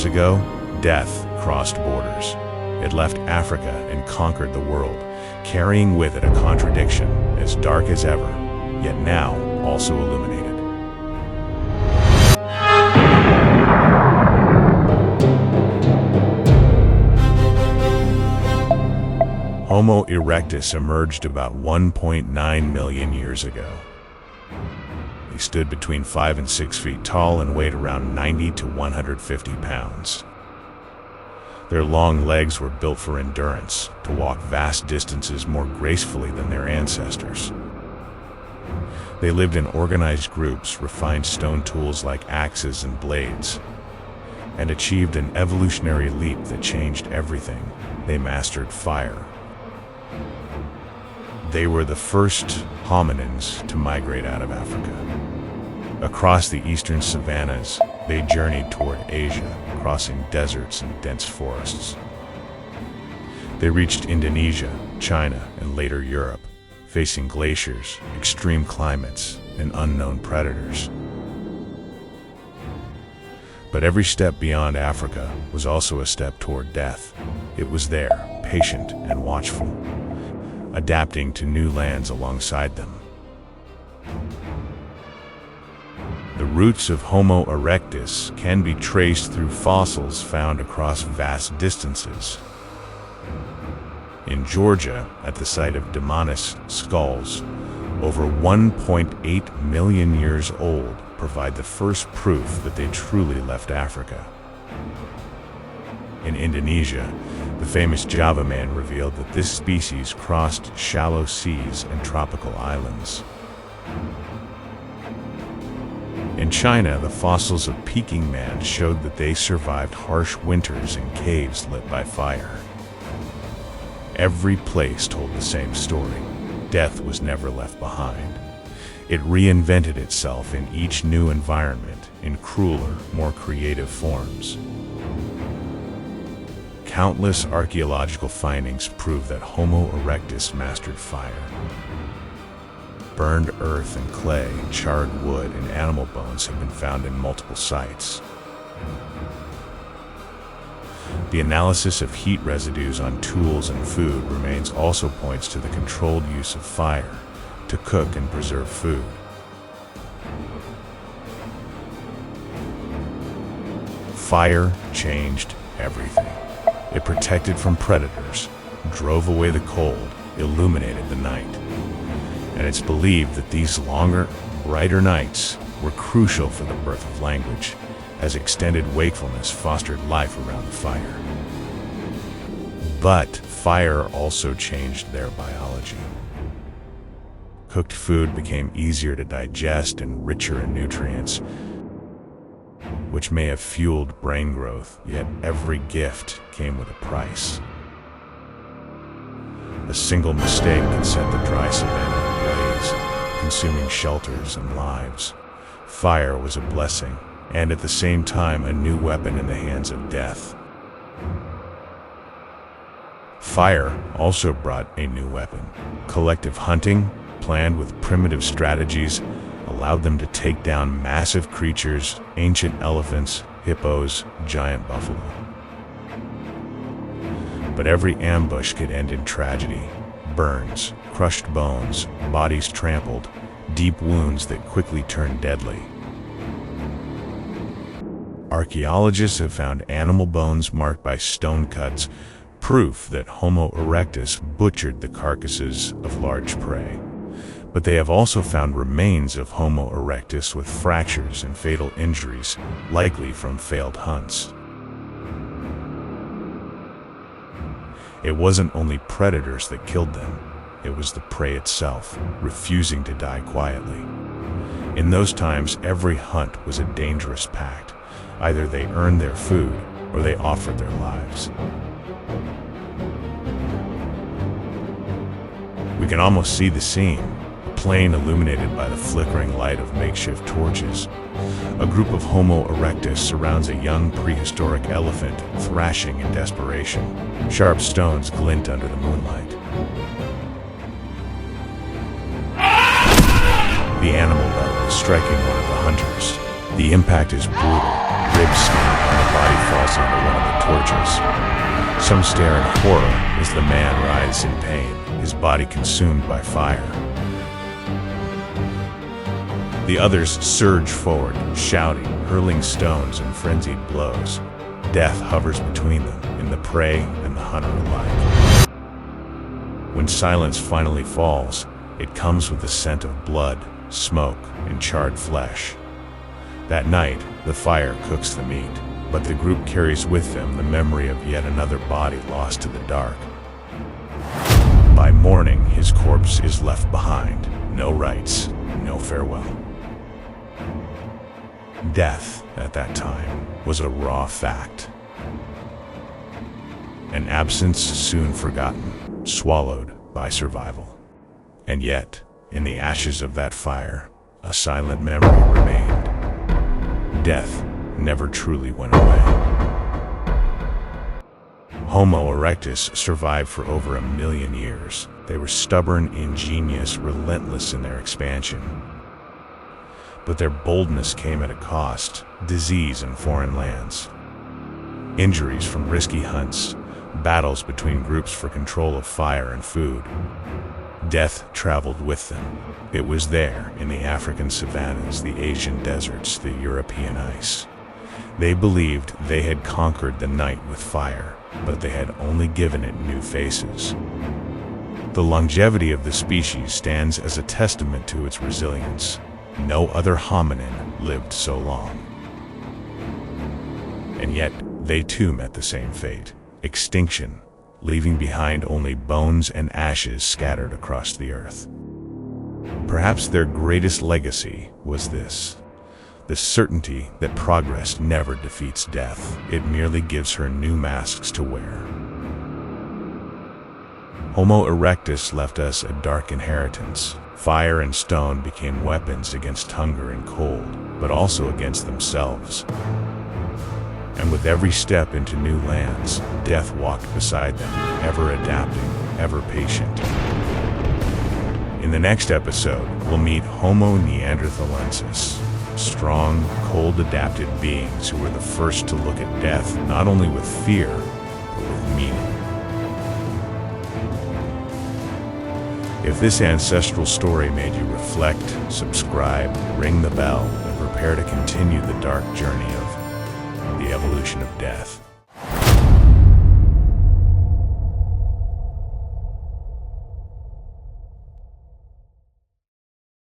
years ago, death crossed borders. It left Africa and conquered the world, carrying with it a contradiction as dark as ever, yet now also illuminated. Homo erectus emerged about 1.9 million years ago. They stood between 5 and 6 feet tall and weighed around 90 to 150 pounds. Their long legs were built for endurance, to walk vast distances more gracefully than their ancestors. They lived in organized groups, refined stone tools like axes and blades, and achieved an evolutionary leap that changed everything. They mastered fire. They were the first hominins to migrate out of Africa. Across the eastern savannas, they journeyed toward Asia, crossing deserts and dense forests. They reached Indonesia, China, and later Europe, facing glaciers, extreme climates, and unknown predators. But every step beyond Africa was also a step toward death. It was there, patient and watchful, adapting to new lands alongside them. The roots of Homo erectus can be traced through fossils found across vast distances. In Georgia, at the site of Demonis skulls, over 1.8 million years old, provide the first proof that they truly left Africa. In Indonesia, the famous Java man revealed that this species crossed shallow seas and tropical islands. In China, the fossils of Peking man showed that they survived harsh winters in caves lit by fire. Every place told the same story. Death was never left behind. It reinvented itself in each new environment, in crueler, more creative forms. Countless archaeological findings prove that Homo erectus mastered fire. Burned earth and clay, charred wood, and animal bones have been found in multiple sites. The analysis of heat residues on tools and food remains also points to the controlled use of fire to cook and preserve food. Fire changed everything. It protected from predators, drove away the cold, illuminated the night. And it's believed that these longer, brighter nights were crucial for the birth of language, as extended wakefulness fostered life around the fire. But fire also changed their biology. Cooked food became easier to digest and richer in nutrients, which may have fueled brain growth, yet every gift came with a price. A single mistake can set the dry savanna ablaze, consuming shelters and lives. Fire was a blessing, and at the same time a new weapon in the hands of death. Fire also brought a new weapon. Collective hunting, planned with primitive strategies, allowed them to take down massive creatures, ancient elephants, hippos, giant buffalo. But every ambush could end in tragedy. Burns, crushed bones, bodies trampled, deep wounds that quickly turned deadly. Archaeologists have found animal bones marked by stone cuts, proof that Homo erectus butchered the carcasses of large prey. But they have also found remains of Homo erectus with fractures and fatal injuries, likely from failed hunts. It wasn't only predators that killed them, it was the prey itself, refusing to die quietly. In those times, every hunt was a dangerous pact. Either they earned their food, or they offered their lives. We can almost see the scene, a plain illuminated by the flickering light of makeshift torches. A group of Homo erectus surrounds a young prehistoric elephant, thrashing in desperation. Sharp stones glint under the moonlight. The animal bell is striking one of the hunters. The impact is brutal. ribs snap and the body falls onto one of the torches. Some stare in horror as the man writhes in pain, his body consumed by fire. The others surge forward, shouting, hurling stones and frenzied blows. Death hovers between them, in the prey and the hunter alike. When silence finally falls, it comes with the scent of blood, smoke, and charred flesh. That night, the fire cooks the meat, but the group carries with them the memory of yet another body lost to the dark. By morning, his corpse is left behind. No rites, no farewell. Death, at that time, was a raw fact. An absence soon forgotten, swallowed by survival. And yet, in the ashes of that fire, a silent memory remained. Death never truly went away. Homo erectus survived for over 1 million years. They were stubborn, ingenious, relentless in their expansion. But their boldness came at a cost: disease in foreign lands, injuries from risky hunts, battles between groups for control of fire and food. Death traveled with them. It was there, in the African savannas, the Asian deserts, the European ice. They believed they had conquered the night with fire, but they had only given it new faces. The longevity of the species stands as a testament to its resilience. No other hominin lived so long. And yet, they too met the same fate: extinction, leaving behind only bones and ashes scattered across the earth. Perhaps their greatest legacy was this: the certainty that progress never defeats death. It merely gives her new masks to wear. Homo erectus left us a dark inheritance. Fire and stone became weapons against hunger and cold, but also against themselves. And with every step into new lands, death walked beside them, ever adapting, ever patient. In the next episode, we'll meet Homo neanderthalensis, strong, cold-adapted beings who were the first to look at death not only with fear, but with meaning. If this ancestral story made you reflect, subscribe, ring the bell, and prepare to continue the dark journey of the evolution of death.